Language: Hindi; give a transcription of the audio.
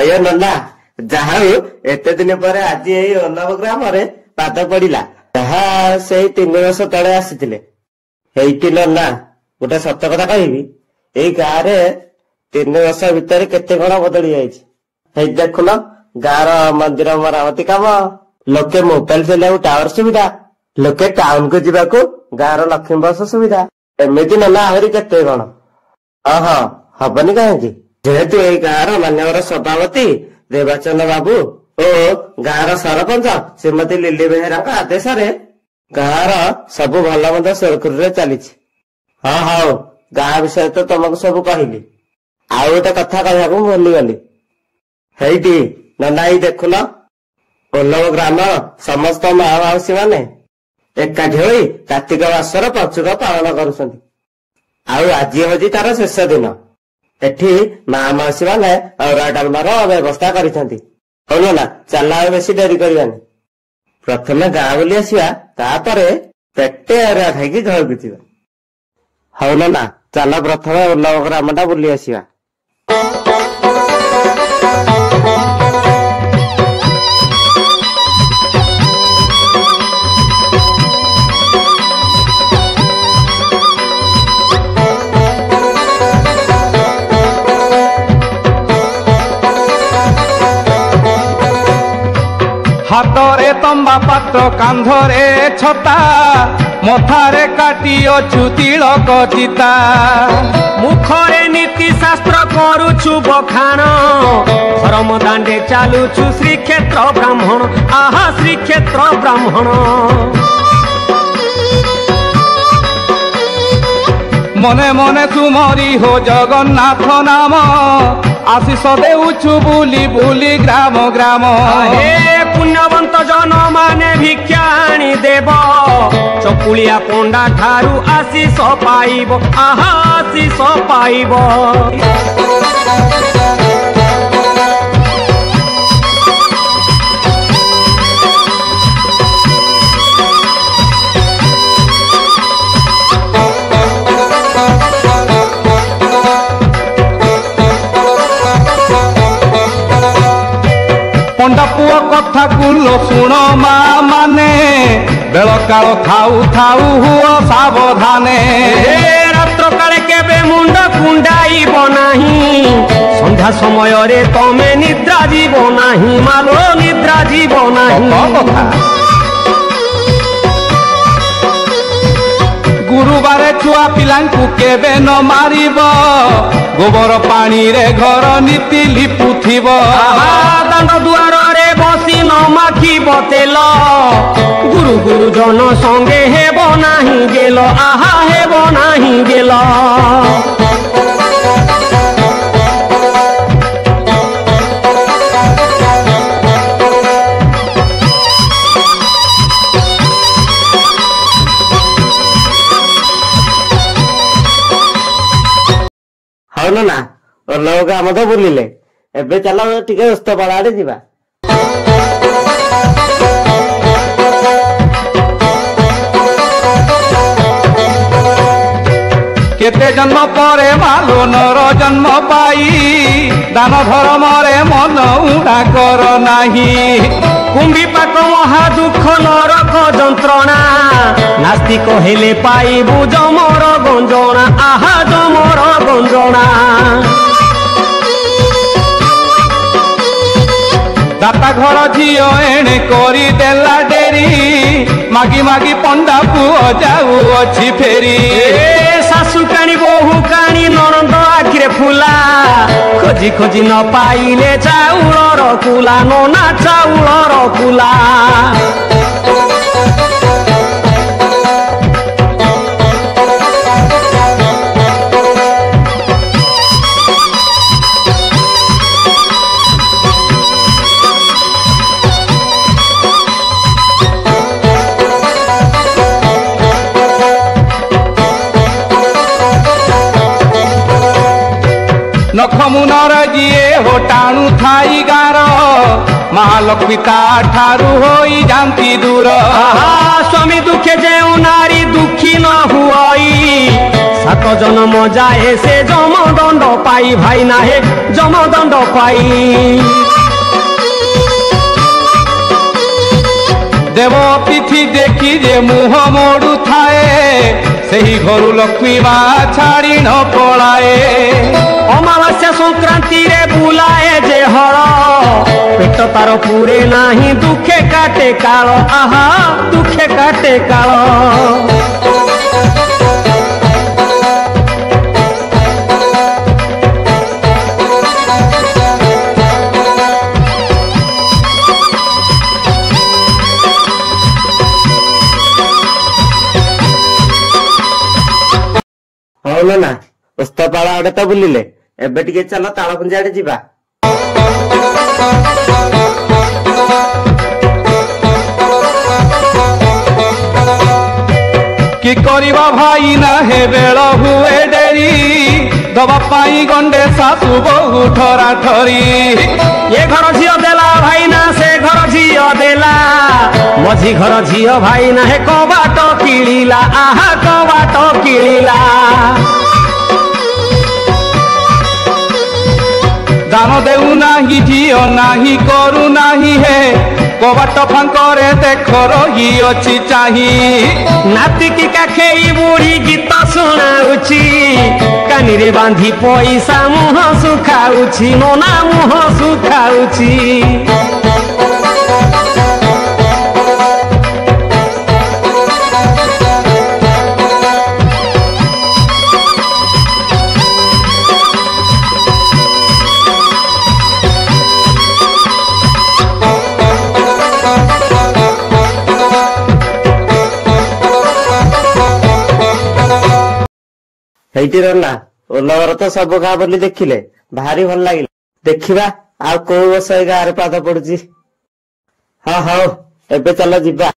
अयो नन्ना जहा एते दिन पर आज यही ओल्लभ ग्राम पाद पड़ा जहा से 3 वर्ष तले आसी नन्ना गोटे सत कथा कहबी एई गाँव रे 3 वर्ष भितर केते कण बदली जाइए। देखुन गाँव मंदिर मरामती काम लोके मोबाइल चलिया टावर सुविधा लोके टाउन को जीवा गाँव लक्ष्मी बस सुविधा एमती नन्ना आहरी केते कण हाँ हबनी कहीं जेहेतु एई गाँव मान्यवर सभापति देवाचंद बाबू ओ गाँव सरपंच श्रीमती लिली बेहेरा आदेश गाँव सबू भल मंद सुरखुरी चली। हाँ हाँ गाँ विषय तो तुमको सब कहली आउ गोटे कथा कहूँ भूलीगली हेटी नना देखुन ओल्लभ ग्राम समस्त माँ माउसी माने एकाठी होई कार्तिक मासर पंचुक पालन करुछंती। आउ आज हजी तार शेष दिन एठी माँ माउसी माने अरुआ डालमार व्यवस्था करिसेंती। होनो ना चल आ बेसी डेरी करबानी प्रथमे गाँ बुली आसिबा तापरे पेटे अरुआ खाइकी घर को जीवा। हौन ना चल प्रथमे ओल्लभ ग्राम टा बुली आसिबा। हाथरे तंबा पात्र कांधरे छता मथारे काटी अछु तिलक चिता मुखरे नीति शास्त्र करुछु बखान धर्म दांडे चालुछु श्रीक्षेत्र ब्राह्मण आहा श्रीक्षेत्र ब्राह्मण मने मने तुमरी हो जगन्नाथ नाम आशीष देउछु बुली बुली ग्राम ग्राम हे पुण्यवंत जन माने भिक्षा आनी देव चकुलिया पंडा ठारू आशीष पाइब आहा आशीष पाइब। पंडा पुआ कथा कुलो शुण माँ माने बेल काल थाऊ थाऊ हुआ सावधाने रात्र काले केबे मुंड कुंडाइब नाही संध्या समय रे तमे निद्रा जीव नाही मालो निद्रा जीव नाही। गुरुवारे छुआ पिलांकु केबे न मारिब गोबर पानी रे घर नीति लिपुथिब दांड दुआर रे बसी न माखिब तेल गुरु गुरु जन संगे हेब नाही गेल आहा हेब नाही गेल। हौन ना ओल्लभ ग्राम तो बुलिले एबे चल टिके उस्तपाड़ आड़े जीवा। केते जन्म परे मालो नर जन्म पाई दान धर्म रे मन उड़ा कर नाही कुंभी पाक महा दुख नरक जंत्रणा नास्तिक हेले पाइबु जमर गंजना आहा जमर गंजना। दाता घर झील एणे करी देला डेरी मागी मागी पंडा पुओ जाऊ अछि फेरी सासु काणी बोहू काणी ननंद आखिरे फुला खोजी खोजी न पाइले चाउलर कुला नोना चाउलर कुला। नखमुनर जिए हो टाणु थाई गार महालक्ष्मी ता ठारू होई जानती दूर स्वामी दुखे जे नारी दुखी न हुई সাত জন্ম যায় সে যমদণ্ড পাই ভাই না হে যমদণ্ড পাই দেব অতিথি দেখি যে মুহ মোড়ু থায়ে সেই ঘরু লক্ষ্মী মা ছাড়ি ন পলায়ে অমাবস্যা সংক্রান্তিরে বুলায়ে যে হর পেট তার পুরে নাহি দুঃখে কাটে কাল আহা দুঃখে কাটে কাল ହଉ ନା ଓସ୍ତପାଳ ଆଡେ ତ ବୁଲିଲେ ଏବେ ଟିକେ ଚାଲ ତାଳପୁଞ୍ଜି ଆଡେ ଯିବା। কি করিবা ভাই না হে বেଳ ହୁଏ ଡେରି ଦବା ପାଇଁ ଗଣ୍ଡେ ଶାଶୁ ବହୁ ଠରା ଠରି ଏ ଘର ଝିଅ ଦେଲା ଭାଇ ନା ସେ ଘର ଝିଅ ଦେଲା ମଝି ଘର ଝିଅ ଭାଇ ନା ହେ କବାଟ କିଳିଲା ଆହା କବାଟ କିଳିଲା ଦାନ ଦେଉ ନାହିଁ ଝିଅ ନାହିଁ କରୁ ନାହିଁ ହେ କବାଟ ଫାଙ୍କରେ ଦେଖ ରହିଅଛି ଚାହିଁ ନାତିକି କାଖେଇ ବୁଢୀ ଗୀତ ଶୁଣାଉଛି କାନିରେ ବାନ୍ଧି ପଇସା ମୁହଁ ଶୁଖାଉଛି ନନା ମୁହଁ ଶୁଖାଉଛି ହେଇଟି ରନା ଓଲବର ତ ସବୁ ଗାଁ ବୋଲି ଦେଖିଲେ ଭାରି ଭଲ ଲାଗିଲା ଦେଖିବା ଆଉ କୋଉ ବର୍ଷ ଏ ଗାଁରେ ପାଦ ପଡୁଛି। ହଁ ହଉ ଏବେ ଚାଲ ଯିବା।